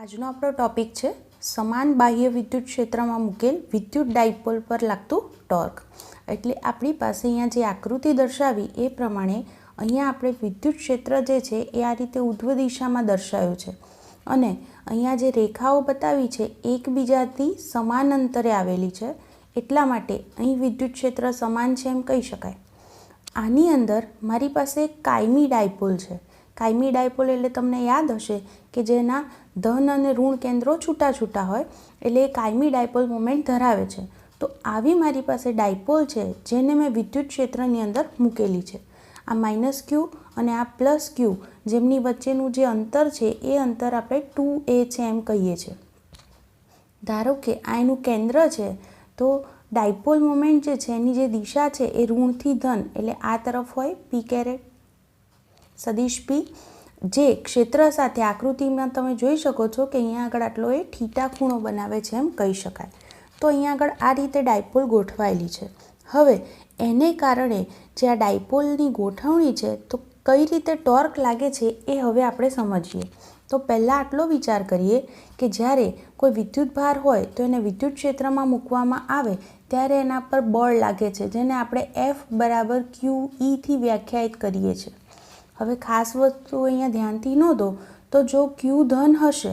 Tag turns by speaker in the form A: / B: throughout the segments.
A: આજનો આપણો ટોપિક છે સમાન બાહ્ય વિદ્યુત ક્ષેત્રમાં મૂકેલ વિદ્યુત ડાયપોલ પર લાગતું ટોર્ક। એટલે આપણી પાસે અહીંયા જે આકૃતિ દર્શાવી એ પ્રમાણે અહીંયા આપણે વિદ્યુત ક્ષેત્ર જે છે એ આ રીતે ઉર્ધ્વ દિશામાં દર્શાવ્યું છે અને અહીંયા જે રેખાઓ બતાવી છે એકબીજાથી સમાન અંતરે આવેલી છે, એટલા માટે અહીં વિદ્યુત ક્ષેત્ર સમાન છે એમ કહી શકાય। આની અંદર મારી પાસે એક કાયમી ડાયપોલ છે। કાયમી ડાયપોલ એટલે તમને યાદ હશે કે જેના ધન અને ઋણ કેન્દ્રો છૂટા છૂટા હોય એટલે એ કાયમી ડાયપોલ મોમેન્ટ ધરાવે છે। તો આવી મારી પાસે ડાયપોલ છે જેને મેં વિદ્યુત ક્ષેત્રની અંદર મૂકેલી છે। આ માઇનસ ક્યુ અને આ પ્લસ ક્યુ જેમની વચ્ચેનું જે અંતર છે એ અંતર આપણે 2a છે એમ કહીએ છીએ। ધારો કે આ એનું કેન્દ્ર છે તો ડાયપોલ મોમેન્ટ જે છે એની જે દિશા છે એ ઋણથી ધન એટલે આ તરફ હોય પી કેરેટ સદિશ પી, જે ક્ષેત્ર સાથે આકૃતિમાં તમે જોઈ શકો છો કે અહીંયા આગળ આટલો એ થીટા ખૂણો બનાવે છે એમ કહી શકાય। તો અહીંયા આગળ આ રીતે ડાયપોલ ગોઠવાયેલી છે। હવે એને કારણે જે આ ડાયપોલની ગોઠવણી છે તો કઈ રીતે ટોર્ક લાગે છે એ હવે આપણે સમજીએ। તો પહેલાં આટલો વિચાર કરીએ કે જ્યારે કોઈ વિદ્યુત ભાર હોય તો એને વિદ્યુત ક્ષેત્રમાં મૂકવામાં આવે ત્યારે એના પર બળ લાગે છે, જેને આપણે F બરાબર QE થી વ્યાખ્યાયિત કરીએ છીએ। હવે ખાસ વસ્તુ અહીંયા ધ્યાનથી નોંધો તો જો Q ધન હશે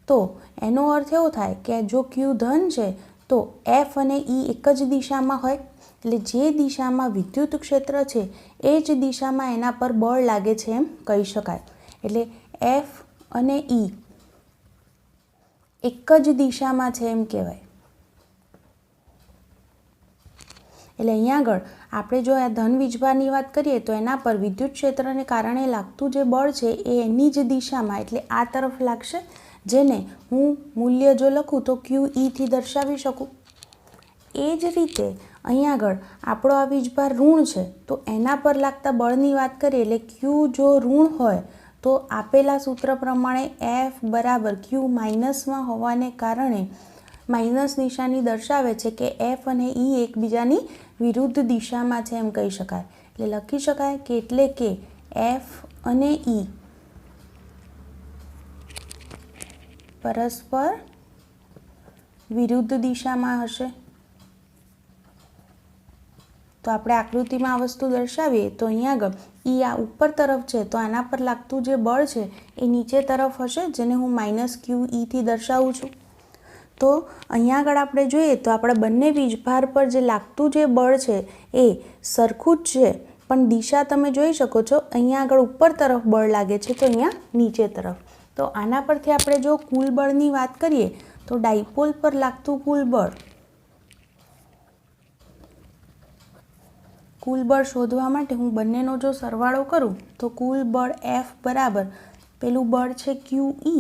A: તો એનો અર્થ એવો થાય કે જો Q ધન છે તો F અને E એક જ દિશામાં હોય, એટલે જે દિશામાં વિદ્યુત ક્ષેત્ર છે એ જ દિશામાં એના પર બળ લાગે છે એમ કહી શકાય। એટલે F અને E એક જ દિશામાં છે એમ કહેવાય। એટલે અહીંયા આગળ આપણે જો આ ધન વીજભારની વાત કરીએ તો એના પર વિદ્યુત ક્ષેત્રને કારણે લાગતું જે બળ છે એ એની જ દિશામાં એટલે આ તરફ લાગશે, જેને હું મૂલ્ય જો લખું તો QE થી દર્શાવી શકું। એ જ રીતે અહીંયા આગળ આપણો આ વીજભાર ઋણ છે તો એના પર લાગતા બળની વાત કરીએ એટલે Q જો ઋણ હોય તો આપેલા સૂત્ર પ્રમાણે F બરાબર Q માઇનસમાં હોવાને કારણે માઇનસ નિશાની દર્શાવે છે કે F અને E એકબીજાની વિરુદ્ધ દિશામાં છે એમ કહી શકાય। એટલે લખી શકાય કે એટલે કે F અને E પરસ્પર વિરુદ્ધ દિશામાં હશે। તો આપણે આકૃતિમાં આ વસ્તુ દર્શાવીએ તો અહીંયા આગળ E આ ઉપર તરફ છે તો આના પર લાગતું જે બળ છે એ નીચે તરફ હશે, જેને હું માઇનસ QE થી દર્શાવું છું। તો અહીંયા આગળ આપણે જોઈએ તો આપણા બંને વીજભાર પર જે લાગતું જે બળ છે એ સરખું જ છે, પણ દિશા તમે જોઈ શકો છો અહીંયા આગળ ઉપર તરફ બળ લાગે છે તો અહીંયા નીચે તરફ। તો આના પરથી આપણે જો કુલ બળની વાત કરીએ તો ડાયપોલ પર લાગતું કુલ બળ શોધવા માટે હું બંનેનો જો સરવાળો કરું તો કુલ બળ F બરાબર પેલું બળ છે QE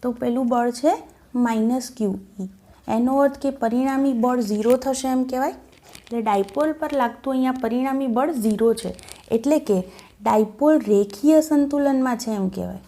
A: તો પેલું બળ છે માઇનસ QE। એનો અર્થ કે પરિણામી બળ 0 થશે એમ કહેવાય। એટલે ડાયપોલ પર લાગતું અહીંયા પરિણામી બળ 0 છે, એટલે કે ડાયપોલ રેખીય સંતુલનમાં છે એમ કહેવાય।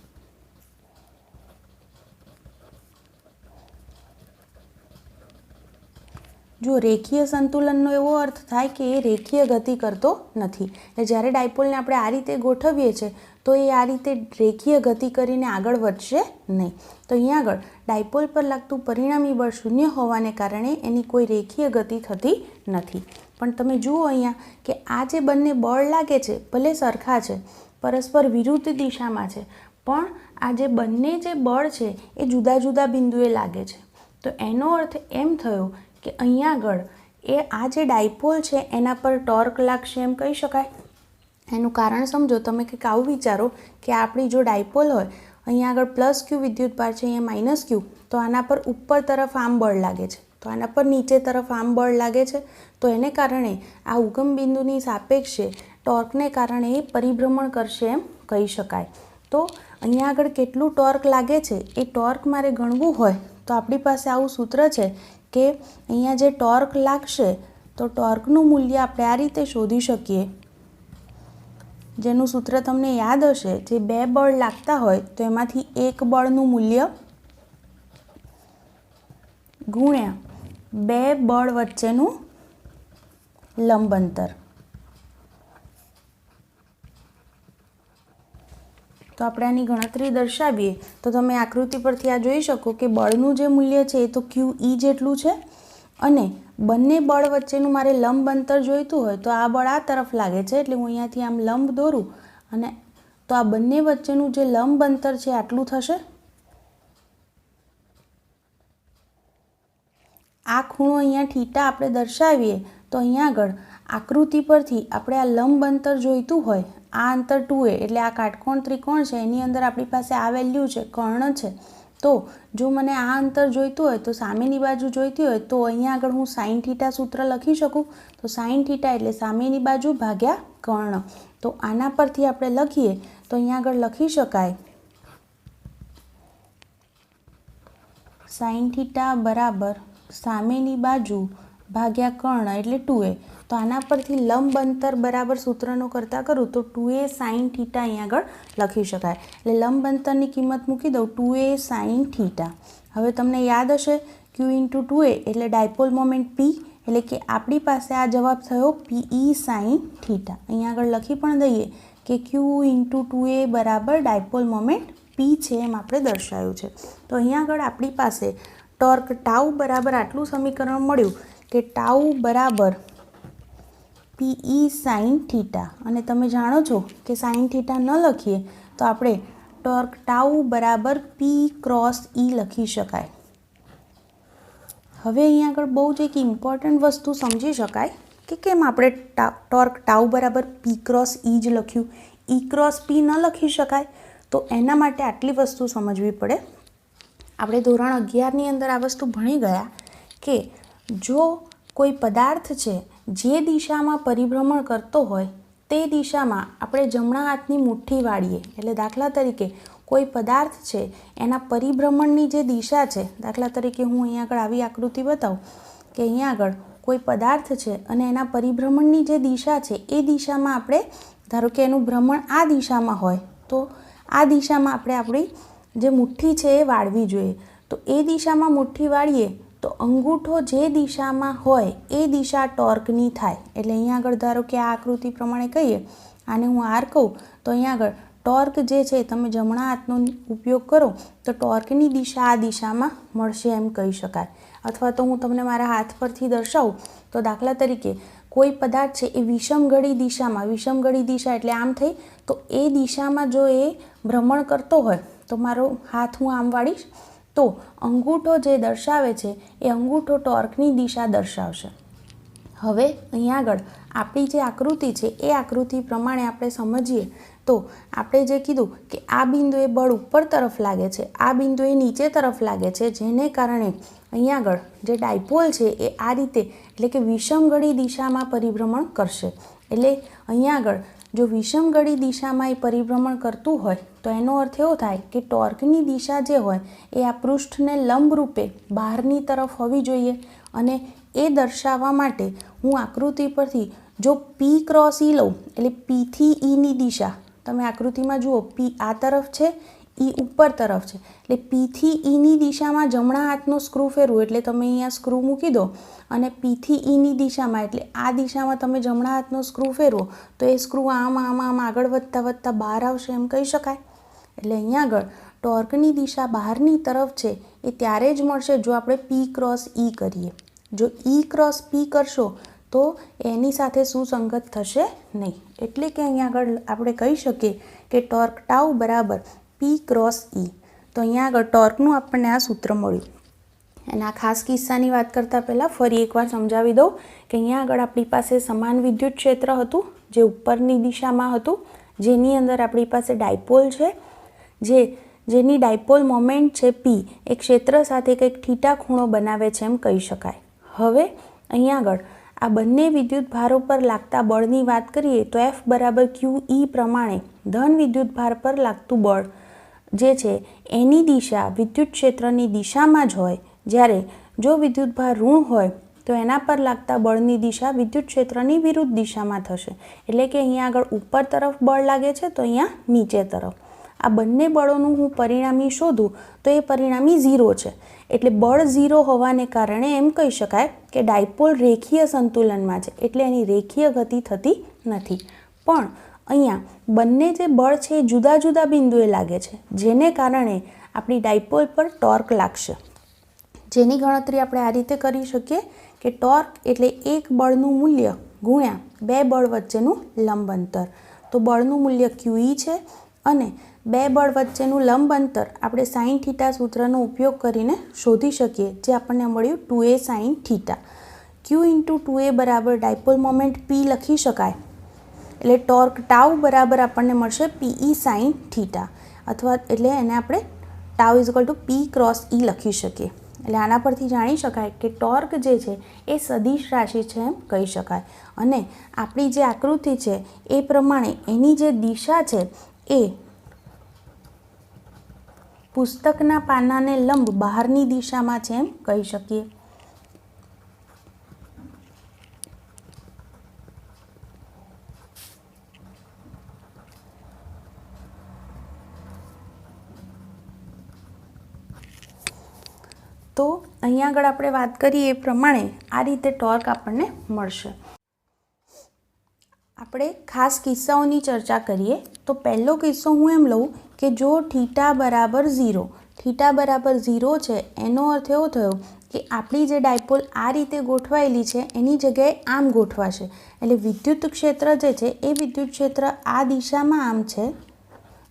A: જો રેખીય સંતુલનનો એવો અર્થ થાય કે એ રેખીય ગતિ કરતો નથી, એટલે જ્યારે ડાયપોલને આપણે આ રીતે ગોઠવીએ છીએ તો એ આ રીતે રેખીય ગતિ કરીને આગળ વધશે નહીં। તો અહીંયા આગળ ડાયપોલ પર લાગતું પરિણામી બળ 0 હોવાને કારણે એની કોઈ રેખીય ગતિ થતી નથી। પણ તમે જુઓ અહીંયા કે આ જે બંને બળ લાગે છે ભલે સરખા છે, પરસ્પર વિરુદ્ધ દિશામાં છે, પણ આ જે બંને જે બળ છે એ જુદા જુદા બિંદુએ લાગે છે। તો એનો અર્થ એમ થયો કે અહીંયા આગળ એ આ જે ડાયપોલ છે એના પર ટોર્ક લાગશે એમ કહી શકાય। એનું કારણ સમજો, તમે કંઈક આવું વિચારો કે આપણી જો ડાયપોલ હોય અહીંયા આગળ પ્લસ ક્યુ વિદ્યુત ભાર છે, અહીંયા માઇનસ ક્યુ, તો આના પર ઉપર તરફ આમ બળ લાગે છે તો આના પર નીચે તરફ આમ બળ લાગે છે, તો એને કારણે આ ઉગમ બિંદુની સાપેક્ષે ટોર્કને કારણે એ પરિભ્રમણ કરશે એમ કહી શકાય। તો અહીંયા આગળ કેટલું ટોર્ક લાગે છે એ ટોર્ક મારે ગણવું હોય તો આપણી પાસે આવું સૂત્ર છે કે અહીંયા જે ટોર્ક લાગશે તો ટોર્કનું મૂલ્ય આપણે આ રીતે શોધી શકીએ, જેનું સૂત્ર તમને યાદ હશે, જે બે બળ લાગતા હોય તો એમાંથી એક બળનું મૂલ્ય ગુણ્યા બે બળ વચ્ચેનું લંબ અંતર। તો આપણે આની ગણતરી દર્શાવીએ તો તમે આકૃતિ પરથી આ જોઈ શકો કે બળનું જે મૂલ્ય છે એ તો QE જેટલું છે અને બંને બળ વચ્ચેનું મારે લંબ અંતર જોઈતું હોય તો આ બળ આ તરફ લાગે છે એટલે હું અહીંયાથી આમ લંબ દોરું અને તો આ બંને વચ્ચેનું જે લંબ અંતર છે આટલું થશે. આ ખૂણો અહીંયા થીટા આપણે દર્શાવીએ તો અહીંયા આગળ આકૃતિ પરથી આપણે આ લંબ અંતર જોઈતું હોય, આ અંતર 2a એટલે આ કાટકોણ ત્રિકોણ છે એની અંદર આપણી પાસે આ વેલ્યુ છે, કર્ણ છે. તો જો મને આ અંતર જોઈતું હોય તો સામેની બાજુ જોઈતી હોય તો અહીંયા આગળ હું સાઇન થીટા સૂત્ર લખી શકું. તો સાઇન થીટા એટલે સામેની બાજુ ભાગ્યા કર્ણ. તો આના પરથી આપણે લખીએ તો અહીંયા આગળ લખી શકાય સાઇન થીટા બરાબર સામેની બાજુ ભાગ્યા કર્ણ એટલે 2a. તો આના પરથી લંબ અંતર બરાબર સૂત્રનો કરતા કરું તો 2a સાઇન થીટા અહીંયા આગળ લખી શકાય. એટલે લંબ અંતરની કિંમત મૂકી દઉં 2a સાઇન થીટા. હવે તમને યાદ હશે q × 2a એટલે ડાયપોલ મોમેન્ટ p એટલે કે આપણી પાસે આ જવાબ થયો PE સાઇન થીટા. અહીંયા આગળ લખી પણ દઈએ કે q × 2a બરાબર ડાયપોલ મોમેન્ટ p છે એમ આપણે દર્શાવ્યું છે. તો અહીંયા આગળ આપણી પાસે ટોર્ક ટાઉ બરાબર આટલું સમીકરણ મળ્યું કે ટાઉ બરાબર PE સાઇન થીટા. અને તમે જાણો છો કે સાઇન થીટા ન લખીએ તો આપણે ટોર્ક ટાઉ બરાબર P × E લખી શકાય. હવે અહીંયા આગળ બહુ જ એક ઇમ્પોર્ટન્ટ વસ્તુ સમજી શકાય કે કેમ આપણે ટોર્ક ટાઉ બરાબર P × E જ લખ્યું, E × P ન લખી શકાય. તો એના માટે આટલી વસ્તુ સમજવી પડે. આપણે ધોરણ 11ની અંદર આ વસ્તુ ભણી ગયા કે જો કોઈ પદાર્થ છે જે દિશામાં પરિભ્રમણ કરતો હોય તે દિશામાં આપણે જમણા હાથની મુઠ્ઠી વાળીએ એટલે દાખલા તરીકે કોઈ પદાર્થ છે એના પરિભ્રમણની જે દિશા છે, દાખલા તરીકે હું અહીંયા આગળ આવી આકૃતિ બતાવું કે અહીંયા આગળ કોઈ પદાર્થ છે અને એના પરિભ્રમણની જે દિશા છે એ દિશામાં આપણે ધારો કે એનું ભ્રમણ આ દિશામાં હોય તો આ દિશામાં આપણે આપણી જે મુઠ્ઠી છે એ વાળવી જોઈએ. તો એ દિશામાં મુઠ્ઠી વાળીએ તો અંગૂઠો જે દિશામાં હોય એ દિશા ટોર્કની થાય. એટલે અહીંયા આગળ ધારો કે આ આકૃતિ પ્રમાણે કહીએ, આને હું R કહું તો અહીંયા આગળ ટોર્ક જે છે તમે જમણા હાથનો ઉપયોગ કરો તો ટોર્કની દિશા આ દિશામાં મળશે એમ કહી શકાય. અથવા તો હું તમને મારા હાથ પરથી દર્શાવું તો દાખલા તરીકે કોઈ પદાર્થ છે એ વિષમગળી દિશામાં, વિષમગળી દિશા એટલે આમ થઈ તો એ દિશામાં જો એ ભ્રમણ કરતો હોય તો મારો હાથ હું આમ વાળીશ તો અંગૂઠો જે દર્શાવે છે એ અંગૂઠો ટોર્કની દિશા દર્શાવશે. હવે અહીંયા આગળ આપણી જે આકૃતિ છે એ આકૃતિ પ્રમાણે આપણે સમજીએ તો આપણે જે કીધું કે આ બિંદુએ બળ ઉપર તરફ લાગે છે, આ બિંદુએ નીચે તરફ લાગે છે, જેને કારણે અહીંયા આગળ જે ડાયપોલ છે એ આ રીતે એટલે કે વિષમગળી દિશામાં પરિભ્રમણ કરશે. એટલે અહીંયા આગળ જો વિષમગળી દિશામાં એ પરિભ્રમણ કરતું હોય તો એનો અર્થ એવો થાય કે ટોર્કની દિશા જે હોય એ આ પૃષ્ઠને લંબ રૂપે બહારની તરફ હોવી જોઈએ. અને એ દર્શાવવા માટે હું આકૃતિ પરથી જો P × E લઉં એટલે P થી Eની દિશા તમે આકૃતિમાં જુઓ P આ તરફ છે, E ઉપર તરફ છે એટલે P થી Eની દિશામાં જમણા હાથનો સ્ક્રૂ ફેરવું એટલે તમે અહીંયા સ્ક્રૂ મૂકી દો અને P થી Eની દિશામાં એટલે આ દિશામાં તમે જમણા હાથનો સ્ક્રૂ ફેરવો તો એ સ્ક્રૂ આમ આમ આમ આગળ વધતા વધતા બહાર આવશે એમ કહી શકાય. એટલે અહીંયા આગળ ટોર્કની દિશા બહારની તરફ છે એ ત્યારે જ મળશે જો આપણે P × E કરીએ. જો E × P કરશો તો એની સાથે સુસંગત થશે નહીં. એટલે કે અહીંયા આગળ આપણે કહી શકીએ કે ટોર્ક ટાઉ બરાબર P × E. તો અહીંયા આગળ ટોર્કનું આપણને આ સૂત્ર મળ્યું. અને આ ખાસ કિસ્સાની વાત કરતાં પહેલાં ફરી એકવાર સમજાવી દઉં કે અહીંયા આગળ આપણી પાસે સમાન વિદ્યુત ક્ષેત્ર હતું જે ઉપરની દિશામાં હતું, જેની અંદર આપણી પાસે ડાયપોલ છે જેની ડાયપોલ મોમેન્ટ છે P એ ક્ષેત્ર સાથે કંઈક થીટા ખૂણો બનાવે છે એમ કહી શકાય. હવે અહીંયા આગળ આ બંને વિદ્યુત ભારો પર લાગતા બળની વાત કરીએ તો F બરાબર QE પ્રમાણે ધન વિદ્યુત ભાર પર લાગતું બળ જે છે એની દિશા વિદ્યુત ક્ષેત્રની દિશામાં જ હોય, જ્યારે જો વિદ્યુત ભાર ઋણ હોય તો એના પર લાગતા બળની દિશા વિદ્યુત ક્ષેત્રની વિરુદ્ધ દિશામાં થશે. એટલે કે અહીંયા આગળ ઉપર તરફ બળ લાગે છે તો અહીંયા નીચે તરફ. આ બંને બળોનું હું પરિણામી શોધું તો એ પરિણામી 0 છે. એટલે બળ 0 હોવાને કારણે એમ કહી શકાય કે ડાયપોલ રેખીય સંતુલનમાં છે એટલે એની રેખીય ગતિ થતી નથી. પણ અહીંયા બંને જે બળ છે એ જુદા જુદા બિંદુએ લાગે છે, જેને કારણે આપણી ડાયપોલ પર ટોર્ક લાગશે, જેની ગણતરી આપણે આ રીતે કરી શકીએ કે ટોર્ક એટલે એક બળનું મૂલ્ય ગુણ્યા બે બળ વચ્ચેનું લંબ અંતર. તો બળનું મૂલ્ય QE છે અને બે બળ વચ્ચેનું લંબ અંતર આપણે સાઇન થીટા સૂત્રનો ઉપયોગ કરીને શોધી શકીએ, જે આપણને મળ્યું 2A sine theta. Q into 2A બરાબર ડાયપોલ મોમેન્ટ P લખી શકાય, એટલે ટોર્ક ટાઉ બરાબર આપણને મળશે PE સાઇન થીટા, અથવા એટલે એને આપણે tau is equal to P cross E લખી શકીએ. એટલે આના પરથી જાણી શકાય કે ટોર્ક જે છે એ સદિશ રાશિ છે એમ કહી શકાય. અને આપણી જે આકૃતિ છે એ પ્રમાણે એની જે દિશા છે એ પુસ્તકના પાનાને લંબ બહારની દિશામાં છે એમ કહી શકીએ. તો અહીંયા આગળ આપણે વાત કરીએ એ પ્રમાણે આ રીતે ટોર્ક આપણને મળશે. આપણે ખાસ કિસ્સાઓની ચર્ચા કરીએ તો પહેલો કિસ્સો હું એમ લઉં કે જો થીટા બરાબર 0, થીટા બરાબર 0 છે એનો અર્થ એવો થયો કે આપણી જે ડાયપોલ આ રીતે ગોઠવાયેલી છે એની જગ્યાએ આમ ગોઠવાશે. એટલે વિદ્યુત ક્ષેત્ર જે છે એ વિદ્યુત ક્ષેત્ર આ દિશામાં આમ છે,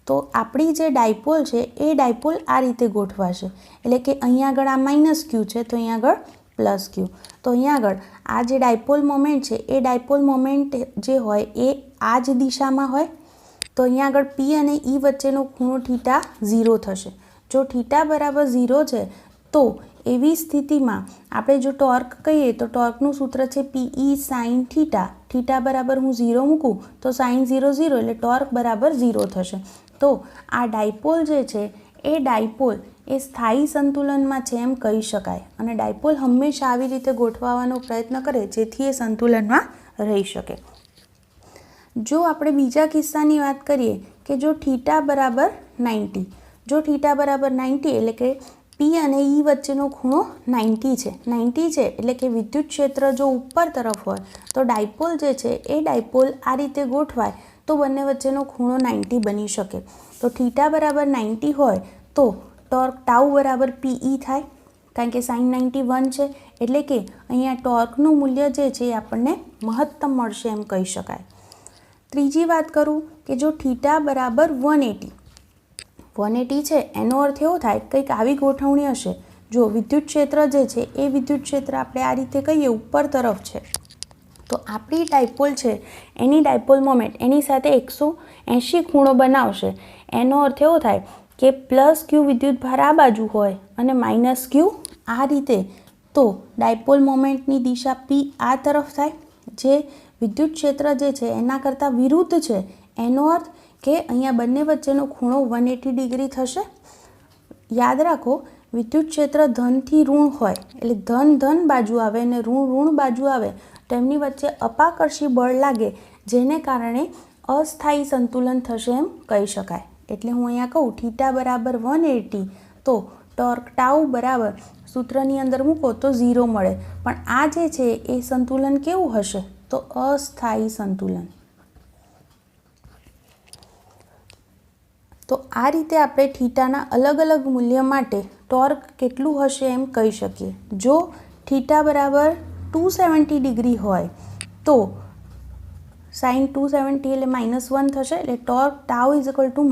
A: તો આપણી જે ડાયપોલ છે એ ડાયપોલ આ રીતે ગોઠવાશે. એટલે કે અહીંયા આગળ આ માઇનસ Q છે તો અહીંયા આગળ પ્લસ Q. તો અહીંયા આગળ આ જે ડાયપોલ મોમેન્ટ છે એ ડાયપોલ મોમેન્ટ જે હોય એ આ જ દિશામાં હોય, તો અહીંયા આગળ P અને E વચ્ચેનો ખૂણો થીટા 0 થશે. જો થીટા બરાબર 0 છે તો એવી સ્થિતિમાં આપણે જો ટોર્ક કહીએ તો ટોર્કનું સૂત્ર છે PE સાઇન થીટા. થીટા બરાબર હું 0 મૂકું તો સાઇન 0 0 એટલે ટોર્ક બરાબર 0 થશે. તો આ ડાયપોલ જે છે એ ડાયપોલ એ સ્થાયી સંતુલનમાં છે એમ કહી શકાય. અને ડાયપોલ હંમેશા આવી રીતે ગોઠવવાનો પ્રયત્ન કરે જેથી એ સંતુલનમાં રહી શકે. જો આપણે બીજા કિસ્સાની વાત કરીએ કે જો થીટા બરાબર 90, જો થીટા બરાબર 90 એટલે કે P અને E વચ્ચેનો ખૂણો 90 છે, 90 છે એટલે કે વિદ્યુત ક્ષેત્ર જો ઉપર તરફ હોય તો ડાયપોલ જે છે એ ડાયપોલ આ રીતે ગોઠવાય તો બંને વચ્ચેનો ખૂણો 90 બની શકે. તો થીટા બરાબર 90 હોય તો ટોર્ક ટાઉ બરાબર PE થાય, કારણ કે સાઇન 91 છે, એટલે કે અહીંયા ટોર્કનું મૂલ્ય જે છે એ આપણને મહત્તમ મળશે એમ કહી શકાય. ત્રીજી વાત કરું કે જો થીટા બરાબર 180 છે એનો અર્થ એવો થાય કંઈક આવી ગોઠવણી હશે. જો વિદ્યુત ક્ષેત્ર જે છે એ વિદ્યુત ક્ષેત્ર આપણે આ રીતે કહીએ ઉપર તરફ છે, તો આપણી ડાયપોલ છે એની ડાયપોલ મોમેન્ટ એની સાથે 180 ખૂણો બનાવશે. એનો અર્થ એવો થાય કે પ્લસ Q વિદ્યુતભાર આ બાજુ હોય અને માઇનસ Q આ રીતે, તો ડાયપોલ મોમેન્ટની દિશા P આ તરફ થાય, જે વિદ્યુત ક્ષેત્ર જે છે એના કરતાં વિરુદ્ધ છે. એનો અર્થ કે અહીંયા બંને વચ્ચેનો ખૂણો 180 ડિગ્રી થશે. યાદ રાખો વિદ્યુત ક્ષેત્ર ધનથી ઋણ હોય એટલે ધન ધન બાજુ આવે અને ઋણ ઋણ બાજુ આવે તો એમની વચ્ચે અપાકર્ષી બળ લાગે, જેને કારણે અસ્થાયી સંતુલન થશે એમ કહી શકાય. એટલે હું અહીંયા કહું થીટા બરાબર 180 તો ટોર્ક ટાઉ બરાબર સૂત્રની અંદર મૂકો તો 0 મળે, પણ આ જે છે એ સંતુલન કેવું હશે તો અસ્થાયી સંતુલન. તો આ રીતે આપણે થીટાના અલગ અલગ મૂલ્ય માટે ટોર્ક કેટલું હશે એમ કહી શકીએ. જો થીટા બરાબર 270 ડિગ્રી હોય તો સાઇન 270 એટલે -1 થશે, એટલે torque tau is equal to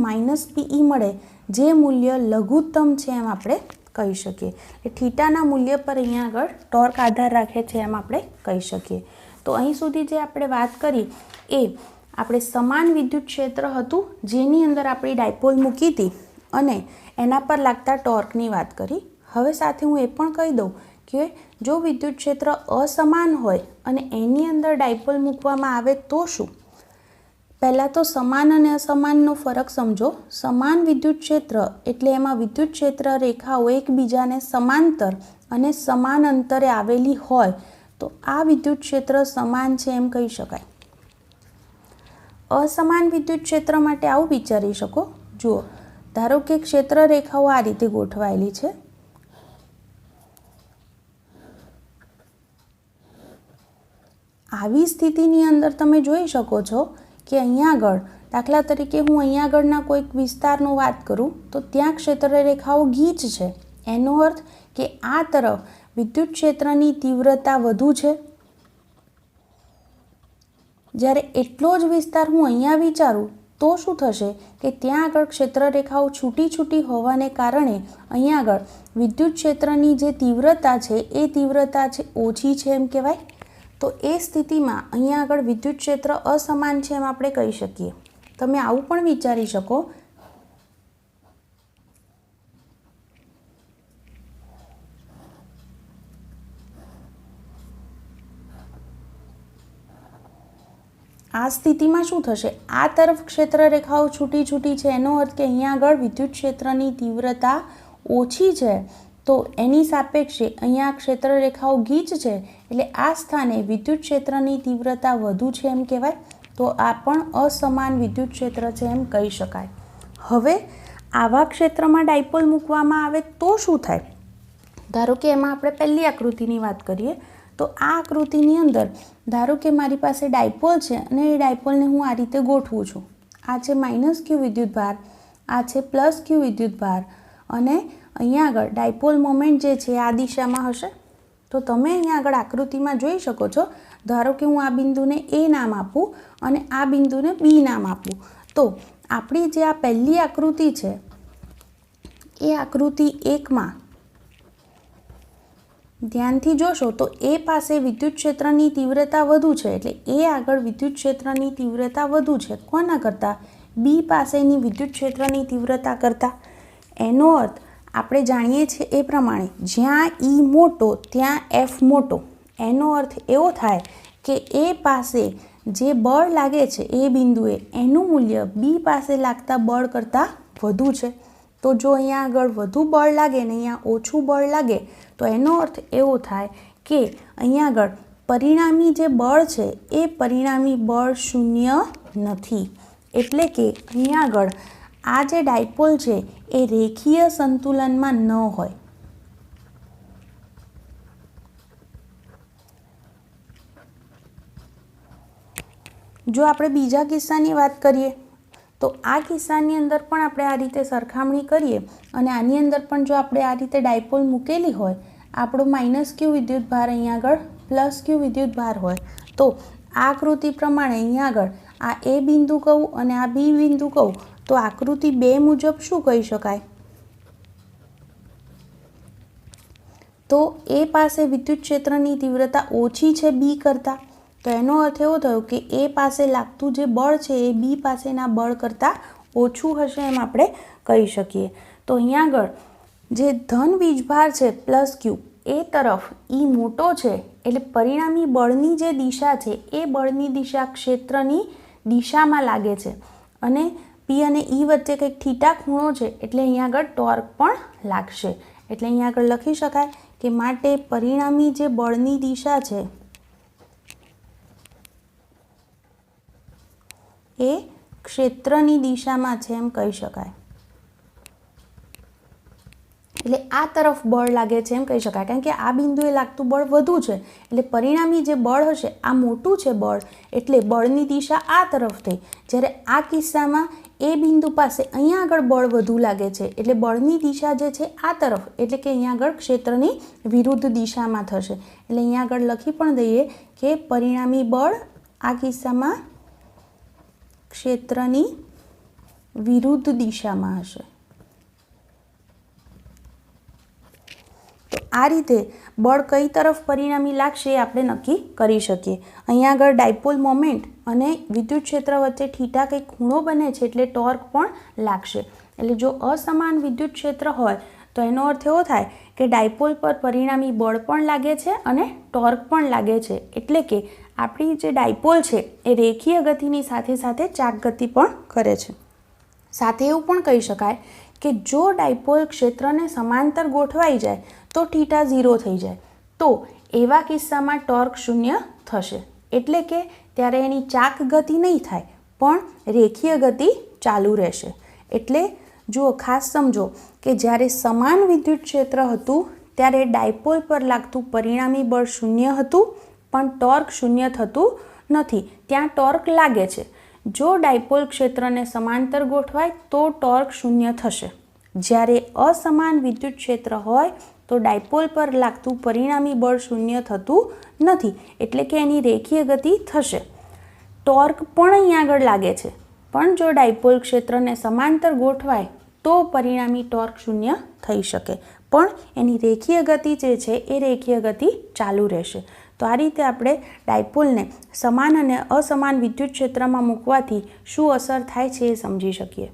A: -PE મળે, જે મૂલ્ય લઘુત્તમ છે એમ આપણે કહી શકીએ. એટલે થીટાના મૂલ્ય પર અહીંયા આગળ ટોર્ક આધાર રાખે છે એમ આપણે કહી શકીએ. તો અહીં સુધી જે આપણે વાત કરી એ આપણે સમાન વિદ્યુત ક્ષેત્ર હતું જેની અંદર આપણી ડાયપોલ મૂકી હતી અને એના પર લાગતા ટોર્કની વાત કરી. હવે સાથે હું એ પણ કહી દઉં કે જો વિદ્યુત ક્ષેત્ર અસમાન હોય અને એની અંદર ડાયપોલ મૂકવામાં આવે તો શું. પહેલાં તો સમાન અને અસમાનનો ફરક સમજો. સમાન વિદ્યુત ક્ષેત્ર એટલે એમાં વિદ્યુત ક્ષેત્ર રેખાઓ એકબીજાને સમાંતર અને સમાન અંતરે આવેલી હોય તો આ વિદ્યુત ક્ષેત્ર સમાન છે એમ કહી શકાય. અસમાન વિદ્યુત ક્ષેત્ર માટે આવું વિચારી શકો. જુઓ, ધારો કે ક્ષેત્ર રેખાઓ આ રીતે ગોઠવાયેલી છે. આવી સ્થિતિની અંદર તમે જોઈ શકો છો કે અહીંયા આગળ દાખલા તરીકે હું અહીંયા આગળના કોઈક વિસ્તારનો વાત કરું તો ત્યાં ક્ષેત્રરેખાઓ ગીચ છે, એનો અર્થ કે આ તરફ વિદ્યુત ક્ષેત્રની તીવ્રતા વધુ છે. જ્યારે એટલો જ વિસ્તાર હું અહીંયા વિચારું તો શું થશે કે ત્યાં આગળ ક્ષેત્રરેખાઓ છૂટી છૂટી હોવાને કારણે અહીંયા આગળ વિદ્યુત ક્ષેત્રની જે તીવ્રતા છે એ તીવ્રતા છે ઓછી છે એમ કહેવાય. તો એ સ્થિતિમાં અહીંયા આગળ વિદ્યુત ક્ષેત્ર અસમાન છે એમ આપણે કહી શકીએ. તમે આવું પણ વિચારી શકો આ સ્થિતિમાં શું થશે, આ તરફ ક્ષેત્રરેખાઓ છૂટી છૂટી છે, એનો અર્થ કે અહીંયા આગળ વિદ્યુત ક્ષેત્રની તીવ્રતા ઓછી છે. તો એની સાપેક્ષે અહીંયા ક્ષેત્રરેખાઓ ગીચ છે, એટલે આ સ્થાને વિદ્યુત ક્ષેત્રની તીવ્રતા વધુ છે એમ કહેવાય. તો આ પણ અસમાન વિદ્યુત ક્ષેત્ર છે એમ કહી શકાય. હવે આવા ક્ષેત્રમાં ડાયપોલ મૂકવામાં આવે તો શું થાય? ધારો કે એમાં આપણે પહેલી આકૃતિની વાત કરીએ તો આ આકૃતિની અંદર ધારો કે મારી પાસે ડાયપોલ છે અને એ ડાયપોલને હું આ રીતે ગોઠવું છું. આ છે -q વિદ્યુતભાર, આ છે +q વિદ્યુતભાર અને અહીંયા આગળ ડાયપોલ મોમેન્ટ જે છે આ દિશામાં હશે. તો તમે અહીંયા આગળ આકૃતિમાં જોઈ શકો છો. ધારો કે હું આ બિંદુને A નામ આપું અને આ બિંદુને B નામ આપું. તો આપણી જે આ પહેલી આકૃતિ છે એ આકૃતિ 1માં ધ્યાનથી જોશો તો એ પાસે વિદ્યુત ક્ષેત્રની તીવ્રતા વધુ છે, એટલે એ આગળ વિદ્યુત ક્ષેત્રની તીવ્રતા વધુ છે કોના કરતાં? B પાસેની વિદ્યુત ક્ષેત્રની તીવ્રતા કરતાં. એનો અર્થ આપણે જાણીએ છીએ એ પ્રમાણે જ્યાં E મોટો ત્યાં F મોટો. એનો અર્થ એવો થાય કે એ પાસે જે બળ લાગે છે એ બિંદુએ એનું મૂલ્ય B પાસે લાગતા બળ કરતાં વધુ છે. તો જો અહીંયા આગળ વધુ બળ લાગે ને અહીંયા ઓછું બળ લાગે તો એનો અર્થ એવો થાય કે અહીંયા આગળ પરિણામી જે બળ છે એ પરિણામી બળ શૂન્ય નથી. એટલે કે અહીંયા આગળ આ જે ડાયપોલ છે એ રેખીય સંતુલનમાં ન હોય. જો આપણે બીજા કિસ્સાની વાત કરીએ તો આ કિસ્સાની અંદર પણ આપણે આ રીતે સરખામણી કરીએ અને આની અંદર પણ જો આપણે આ રીતે ડાયપોલ મૂકેલી હોય, આપણો -q વિદ્યુતભાર અહીંયા આગળ +q વિદ્યુતભાર હોય, તો આ આકૃતિ પ્રમાણે અહીંયા આગળ આ A બિંદુ કહું અને આ B બિંદુ કહું તો આકૃતિ 2 મુજબ શું કહી શકાય? તો A પાસે વિદ્યુત ક્ષેત્રની તીવ્રતા ઓછી છે B કરતાં. તો એનો અર્થ એવો થયો કે A પાસે લાગતું જે બળ છે એ B પાસેના બળ કરતાં ઓછું હશે એમ આપણે કહી શકીએ. તો અહીંયા આગળ જે ધન વીજભાર છે +q એ તરફ E મોટો છે, એટલે પરિણામી બળની જે દિશા છે એ બળની દિશા ક્ષેત્રની દિશામાં લાગે છે અને P અને E વચ્ચે કંઈક θ ખૂણો છે, એટલે અહીંયા આગળ ટોર્ક પણ લાગશે. એટલે અહીંયા આગળ લખી શકાય કે માટે પરિણામી જે બળની દિશા છે એ ક્ષેત્રની દિશામાં છે એમ કહી શકાય. એટલે આ તરફ બળ લાગે છે એમ કહી શકાય, કારણ કે આ બિંદુએ લાગતું બળ વધુ છે, એટલે પરિણામી જે બળ હશે આ મોટું છે બળ, એટલે બળની દિશા આ તરફ થઈ. જ્યારે આ કિસ્સામાં એ બિંદુ પાસે અહીંયા આગળ બળ વધુ લાગે છે, એટલે બળની દિશા જે છે આ તરફ, એટલે કે અહીંયા આગળ ક્ષેત્રની વિરુદ્ધ દિશામાં થશે. એટલે અહીંયા આગળ લખી પણ દઈએ કે પરિણામી બળ આ કિસ્સામાં ક્ષેત્રની વિરુદ્ધ દિશામાં હશે. તો આ રીતે બળ કઈ તરફ પરિણામી લાગશે એ આપણે નક્કી કરી શકીએ. અહીંયા આગળ ડાયપોલ મોમેન્ટ અને વિદ્યુત ક્ષેત્ર વચ્ચે θ કંઈક ખૂણો બને છે, એટલે ટોર્ક પણ લાગશે. એટલે જો અસમાન વિદ્યુત ક્ષેત્ર હોય તો એનો અર્થ એવો થાય કે ડાયપોલ પર પરિણામી બળ પણ લાગે છે અને ટોર્ક પણ લાગે છે. એટલે કે આપણી જે ડાયપોલ છે એ રેખીય ગતિની સાથે સાથે ચાક ગતિ પણ કરે છે. સાથે એવું પણ કહી શકાય કે જો ડાયપોલ ક્ષેત્રને સમાંતર ગોઠવાઈ જાય તો θ 0 થઈ જાય, તો એવા કિસ્સામાં ટોર્ક 0 થશે. એટલે કે ત્યારે એની ચાક ગતિ નહીં થાય પણ રેખીય ગતિ ચાલુ રહેશે. એટલે જુઓ, ખાસ સમજો કે જ્યારે સમાન વિદ્યુત ક્ષેત્ર હતું ત્યારે ડાયપોલ પર લાગતું પરિણામી બળ 0 હતું પણ ટોર્ક 0 થતું નથી. ત્યાં ટોર્ક લાગે છે. જો ડાયપોલ ક્ષેત્રને સમાંતર ગોઠવાય તો ટોર્ક શૂન્ય થશે. જ્યારે અસમાન વિદ્યુત ક્ષેત્ર હોય તો ડાયપોલ પર લાગતું પરિણામી બળ શૂન્ય થતું નથી, એટલે કે એની રેખીય ગતિ થશે. ટોર્ક પણ અહીં આગળ લાગે છે, પણ જો ડાયપોલ ક્ષેત્રને સમાંતર ગોઠવાય તો પરિણામી ટોર્ક શૂન્ય થઈ શકે, પણ એની રેખીય ગતિ જે છે એ રેખીય ગતિ ચાલુ રહેશે. તો આ રીતે આપણે ડાયપોલને સમાન અને અસમાન વિદ્યુત ક્ષેત્રમાં મૂકવાથી શું અસર થાય છે એ સમજી શકીએ.